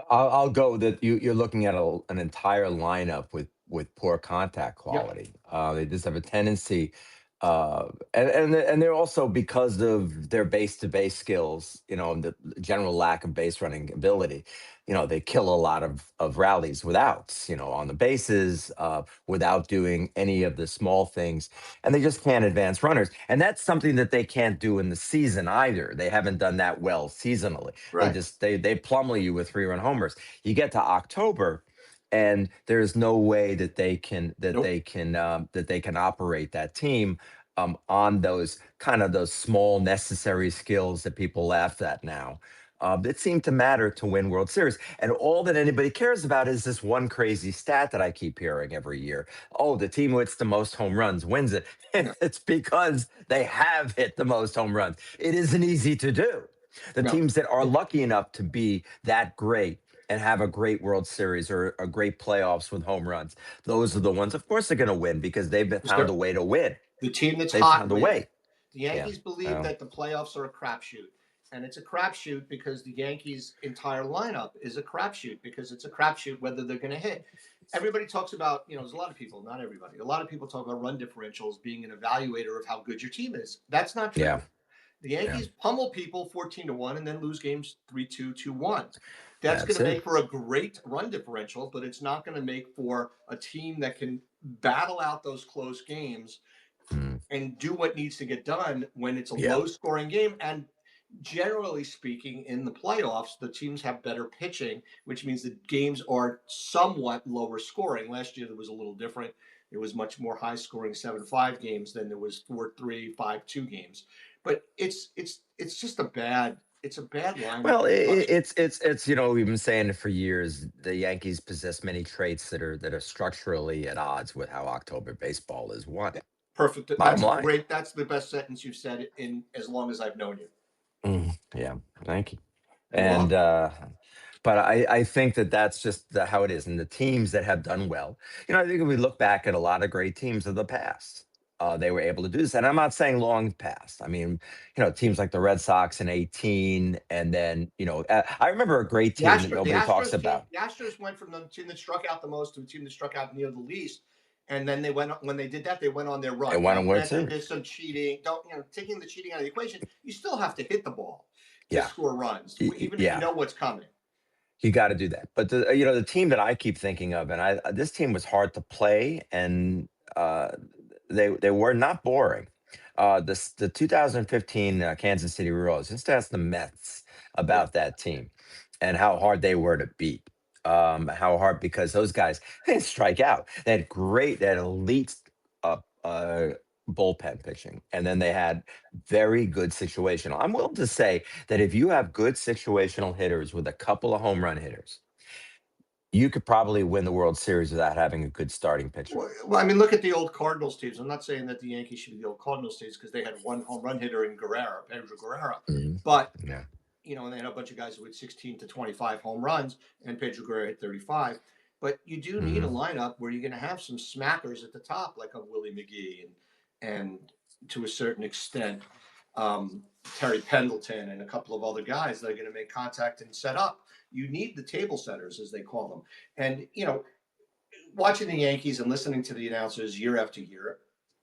I'll go that you're looking at an entire lineup with poor contact Yep. quality. They just have a tendency, and they're also because of their base to base skills, and the general lack of base running ability. They kill a lot of rallies without, on the bases, without doing any of the small things, and they just can't advance runners. And that's something that they can't do in the season either. They haven't done that well seasonally. They Right. just they plummet you with 3-run homers. You get to October, and there's no way that Nope. they can operate that team on those small necessary skills that people laugh at now. That seem to matter to win World Series, and all that anybody cares about is this one crazy stat that I keep hearing every year. Oh, the team who hits the most home runs wins it, and Yeah. it's because they have hit the most home runs. It isn't easy to do. The No. teams that are lucky enough to be that great and have a great World Series or a great playoffs with home runs, those are the ones, of course, they're going to win because they've It's found a way to win. the team that's They've hot found a wins. way. The Yeah. Yankees believe Well, that the playoffs are a crapshoot. And it's a crapshoot because the Yankees' entire lineup is a crapshoot because it's a crapshoot whether they're going to hit. Everybody talks about, there's a lot of people, not everybody, a lot of people talk about run differentials being an evaluator of how good your team is. That's not yeah. true. The Yeah. Yankees pummel people 14-1 and then lose games 3-2, 2-1. That's going That's to it. make for a great run differential, but it's not going to make for a team that can battle out those close games Mm, and do what needs to get done when it's a yeah. low scoring game. And generally speaking, in the playoffs, the teams have better pitching, which means the games are somewhat lower scoring. Last year, there was a little different. It was much more high scoring 7-5 games than there was 4-3, 5-2 games. But it's just a bad lineup. Well, it's we've been saying it for years. The Yankees possess many traits that are structurally at odds with how October baseball is won. Perfect. Bottom That's a line. great. That's the best sentence you've said in as long as I've known you. Yeah. Thank you. You're And welcome. but I think that that's just how it is. And the teams that have done well, I think if we look back at a lot of great teams of the past, they were able to do this. And I'm not saying long past. I mean, teams like the Red Sox in 18, and then I remember a great The team that Astro, the nobody talks Astros team, about. the Astros went from the team that struck out the most to the team that struck out near the least, and then they went when they did that, they went on their They run. won a Now, World granted, Series. there's some cheating. Don't taking the cheating out of the equation. You still have to hit the ball to Yeah, score runs, even if you yeah. know what's coming. You got to do that. But the team that I keep thinking of, and this team was hard to play, and they were not boring. The 2015 Kansas City Royals. Just ask the Mets Yeah, about that team and how hard they were to beat. How hard because those guys they didn't strike out. They had elite uh, uh, bullpen pitching, and then they had very good situational. I'm willing to say that if you have good situational hitters with a couple of home run hitters, you could probably win the World Series without having a good starting pitcher. well, I mean, look at the old Cardinals teams. I'm not saying that the Yankees should be the old Cardinals teams because they had one home run hitter in Guerrero, Pedro Guerrero, Mhm. but Yeah. and they had a bunch of guys with 16 to 25 home runs, and Pedro Guerrero hit 35. But you do need a Mhm. lineup where you're going to have some smackers at the top, like a Willie McGee and to a certain extent, Terry Pendleton and a couple of other guys that are going to make contact and set up. You need the table setters, as they call them. And, watching the Yankees and listening to the announcers year after year,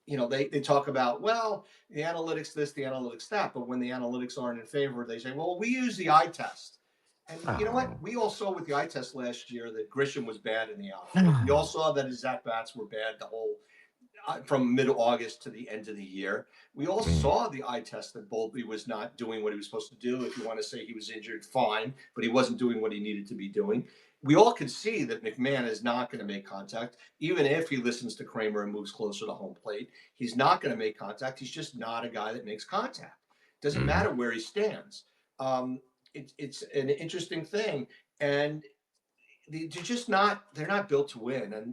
they talk about, well, the analytics this, the analytics that, but when the analytics aren't in favor, they say, well, we use the eye test. And you know what? Oh. We all saw with the eye test last year that Grisham was bad in the outfield. We all saw that his at bats were bad the whole from mid August to the end of the year. We all Mm, saw the eye test that Bolby was not doing what he was supposed to do. If you want to say he was injured, fine, but he wasn't doing what he needed to be doing. We all can see that McMahon is not going to make contact, even if he listens to Kramer and moves closer to home plate. He's not going to make contact. He's just not a guy that makes contact. Doesn't mhm. matter where he stands. It's an interesting thing, and they're just not. They're not built to win, and